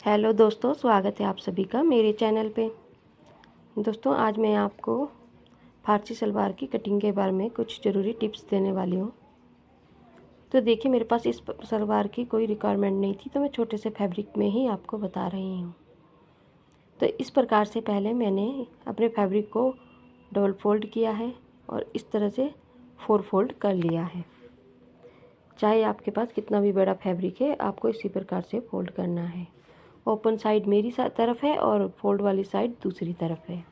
Hello दोस्तों, स्वागत है आप सभी का मेरे चैनल पे। दोस्तों, आज मैं आपको फारसी सलवार की कटिंग के बारे में कुछ ज़रूरी टिप्स देने वाली हूँ। तो देखिए, मेरे पास इस सलवार की कोई रिक्वायरमेंट नहीं थी, तो मैं छोटे से फैब्रिक में ही आपको बता रही हूँ। तो इस प्रकार से पहले मैंने अपने फैब्रिक को डबल फोल्ड किया है और इस तरह से 4 फोल्ड कर लिया है। चाहे आपके पास कितना भी बड़ा फैब्रिक है, आपको इसी प्रकार से फोल्ड करना है। ओपन साइड मेरी तरफ है और फोल्ड वाली साइड दूसरी तरफ है।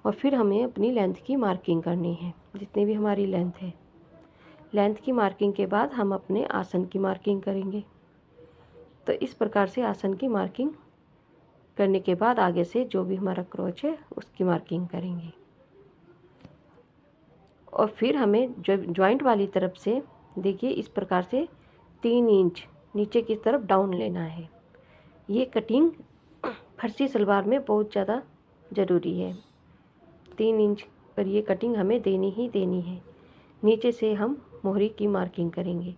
और फिर हमें अपनी लेंथ की मार्किंग करनी है, जितनी भी हमारी लेंथ है। लेंथ की मार्किंग के बाद हम अपने आसन की मार्किंग करेंगे। तो इस प्रकार से आसन की मार्किंग करने के बाद आगे से जो भी हमारा क्रोच है उसकी मार्किंग करेंगे। और फिर हमें जो जॉइंट वाली तरफ से देखिए इस प्रकार से 3 इंच नीचे की तरफ डाउन लेना है। ये कटिंग फर्सी सलवार में बहुत ज़्यादा ज़रूरी है। 3 इंच पर ये कटिंग हमें देनी ही देनी है। नीचे से हम मोहरी की मार्किंग करेंगे।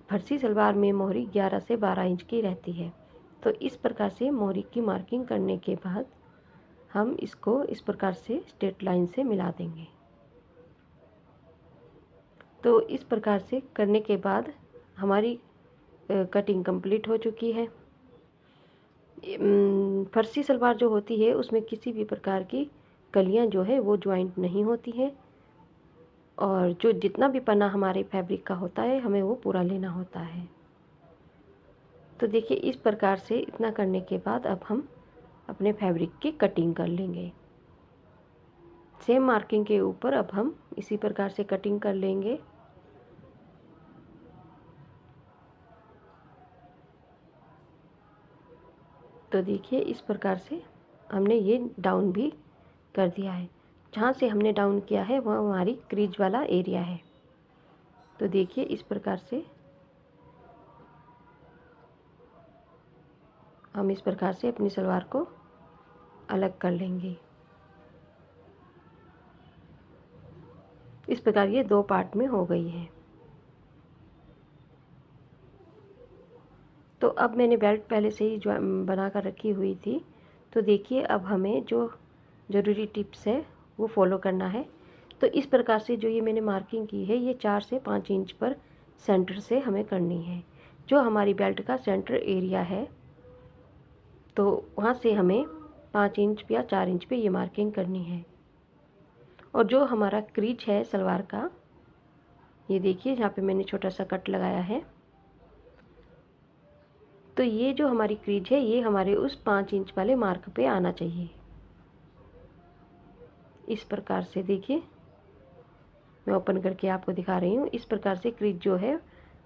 फर्सी सलवार में मोहरी 11 से 12 इंच की रहती है। तो इस प्रकार से मोहरी की मार्किंग करने के बाद हम इसको इस प्रकार से स्ट्रेट लाइन से मिला देंगे। तो इस प्रकार से करने के बाद हमारी कटिंग कंप्लीट हो चुकी है। फर्सी सलवार जो होती है उसमें किसी भी प्रकार की कलियां जो है वो ज्वाइंट नहीं होती हैं, और जो जितना भी पन्ना हमारे फैब्रिक का होता है हमें वो पूरा लेना होता है। तो देखिए इस प्रकार से इतना करने के बाद अब हम अपने फैब्रिक की कटिंग कर लेंगे। सेम मार्किंग के ऊपर अब हम इसी प्रकार से कटिंग कर लेंगे। तो देखिए इस प्रकार से हमने ये डाउन भी कर दिया है। जहाँ से हमने डाउन किया है वह हमारी क्रीज वाला एरिया है। तो देखिए इस प्रकार से हम इस प्रकार से अपनी सलवार को अलग कर लेंगे। इस प्रकार ये 2 पार्ट में हो गई है। तो अब मैंने बेल्ट पहले से ही जो बना कर रखी हुई थी। तो देखिए अब हमें जो ज़रूरी टिप्स है वो फॉलो करना है। तो इस प्रकार से जो ये मैंने मार्किंग की है ये 4 से 5 इंच पर सेंटर से हमें करनी है। जो हमारी बेल्ट का सेंटर एरिया है तो वहाँ से हमें 5 इंच या 4 इंच पे ये मार्किंग करनी है। और जो हमारा क्रीज है सलवार का, ये देखिए यहाँ पे मैंने छोटा सा कट लगाया है। तो ये जो हमारी क्रीज है ये हमारे उस 5 इंच वाले मार्क पे आना चाहिए। इस प्रकार से देखिए मैं ओपन करके आपको दिखा रही हूँ। इस प्रकार से क्रीज जो है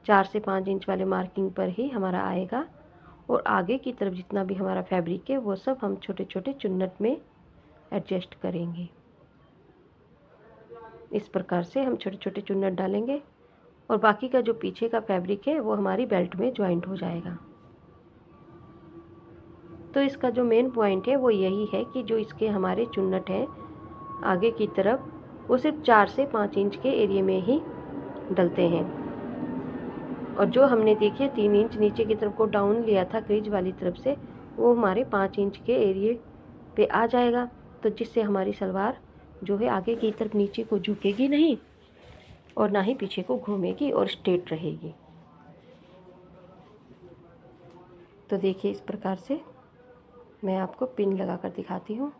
4 से 5 इंच वाले मार्किंग पर ही हमारा आएगा। और आगे की तरफ जितना भी हमारा फैब्रिक है वो सब हम छोटे छोटे चुन्नट में एडजस्ट करेंगे। इस प्रकार से हम छोटे छोटे चुन्नट डालेंगे और बाकी का जो पीछे का फैब्रिक है वो हमारी बेल्ट में ज्वाइंट हो जाएगा। तो इसका जो मेन पॉइंट है वो यही है कि जो इसके हमारे चुन्नट हैं आगे की तरफ वो सिर्फ 4 से 5 इंच के एरिया में ही डलते हैं। और जो हमने देखिए 3 इंच नीचे की तरफ को डाउन लिया था क्रीज वाली तरफ से, वो हमारे 5 इंच के एरिए पे आ जाएगा। तो जिससे हमारी सलवार जो है आगे की तरफ नीचे को झुकेगी नहीं और ना ही पीछे को घूमेगी और स्ट्रेट रहेगी। तो देखिए इस प्रकार से मैं आपको पिन लगा कर दिखाती हूँ।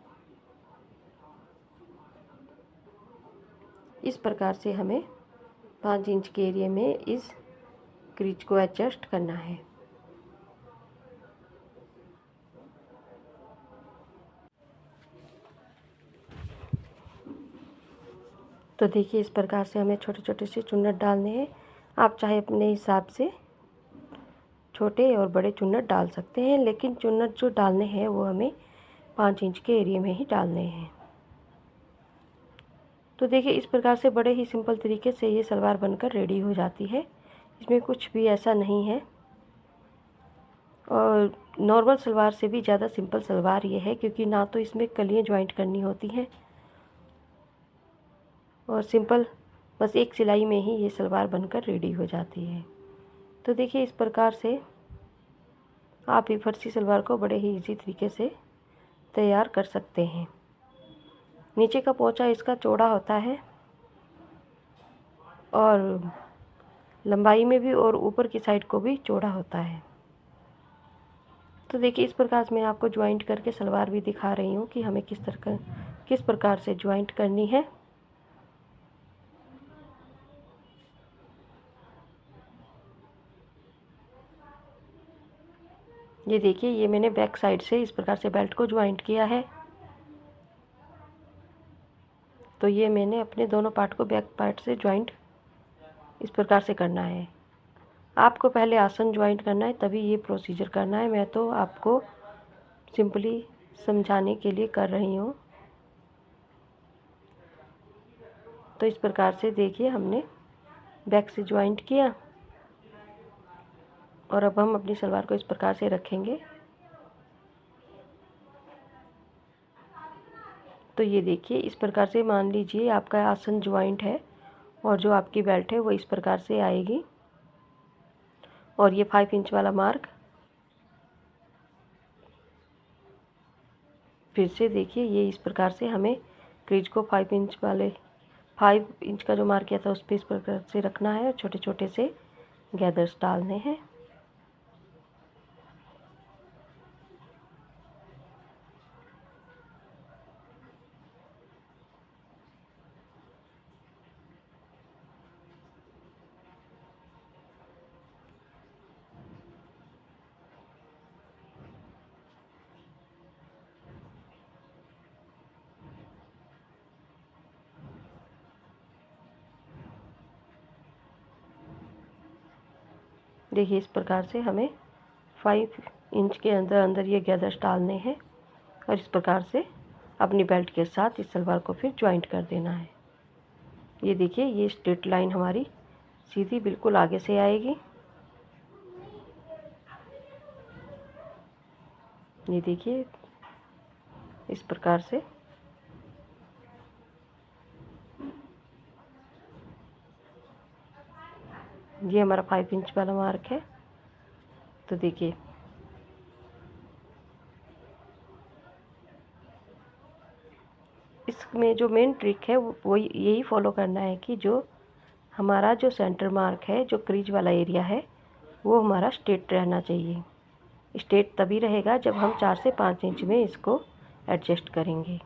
इस प्रकार से हमें 5 इंच के एरिया में इस क्रीज को एडजस्ट करना है। तो देखिए इस प्रकार से हमें छोटे छोटे से चुन्नट डालने हैं। आप चाहे अपने हिसाब से छोटे और बड़े चुन्नट डाल सकते हैं, लेकिन चुन्नट जो डालने हैं वो हमें 5 इंच के एरिया में ही डालने हैं। तो देखिए इस प्रकार से बड़े ही सिंपल तरीके से ये सलवार बनकर रेडी हो जाती है। इसमें कुछ भी ऐसा नहीं है। और नॉर्मल सलवार से भी ज़्यादा सिंपल सलवार ये है, क्योंकि ना तो इसमें कलियाँ ज्वाइंट करनी होती हैं और सिंपल बस एक सिलाई में ही ये सलवार बनकर रेडी हो जाती है। तो देखिए इस प्रकार से आप भी फर्सी सलवार को बड़े ही इजी तरीके से तैयार कर सकते हैं। नीचे का पोंचा इसका चौड़ा होता है और लंबाई में भी, और ऊपर की साइड को भी चौड़ा होता है। तो देखिए, इस प्रकार से मैं आपको ज्वाइंट करके सलवार भी दिखा रही हूँ कि हमें किस प्रकार से ज्वाइंट करनी है। ये देखिए, ये मैंने बैक साइड से इस प्रकार से बेल्ट को ज्वाइंट किया है। तो ये मैंने अपने दोनों पार्ट को बैक पार्ट से ज्वाइंट इस प्रकार से करना है। आपको पहले आसन ज्वाइंट करना है, तभी ये प्रोसीजर करना है। मैं तो आपको सिंपली समझाने के लिए कर रही हूँ। तो इस प्रकार से देखिए, हमने बैक से ज्वाइंट किया और अब हम अपनी सलवार को इस प्रकार से रखेंगे। तो ये देखिए, इस प्रकार से मान लीजिए आपका आसन ज्वाइंट है और जो आपकी बेल्ट है वो इस प्रकार से आएगी। और ये 5 इंच वाला मार्क फिर से देखिए, ये इस प्रकार से हमें क्रीज को 5 इंच का जो मार्क किया था उस पर इस प्रकार से रखना है और छोटे छोटे से गैदर्स डालने हैं। देखिए, इस प्रकार से हमें 5 इंच के अंदर अंदर ये गैदर्स डालने हैं और इस प्रकार से अपनी बेल्ट के साथ इस सलवार को फिर ज्वाइंट कर देना है। ये देखिए, ये स्ट्रेट लाइन हमारी सीधी बिल्कुल आगे से आएगी। ये देखिए, इस प्रकार से ये हमारा 5 इंच वाला मार्क है। तो देखिए, इसमें जो मेन ट्रिक है वो यही फॉलो करना है कि जो हमारा जो सेंटर मार्क है, जो क्रीज वाला एरिया है, वो हमारा स्ट्रेट रहना चाहिए। स्ट्रेट तभी रहेगा जब हम 4 से 5 इंच में इसको एडजस्ट करेंगे।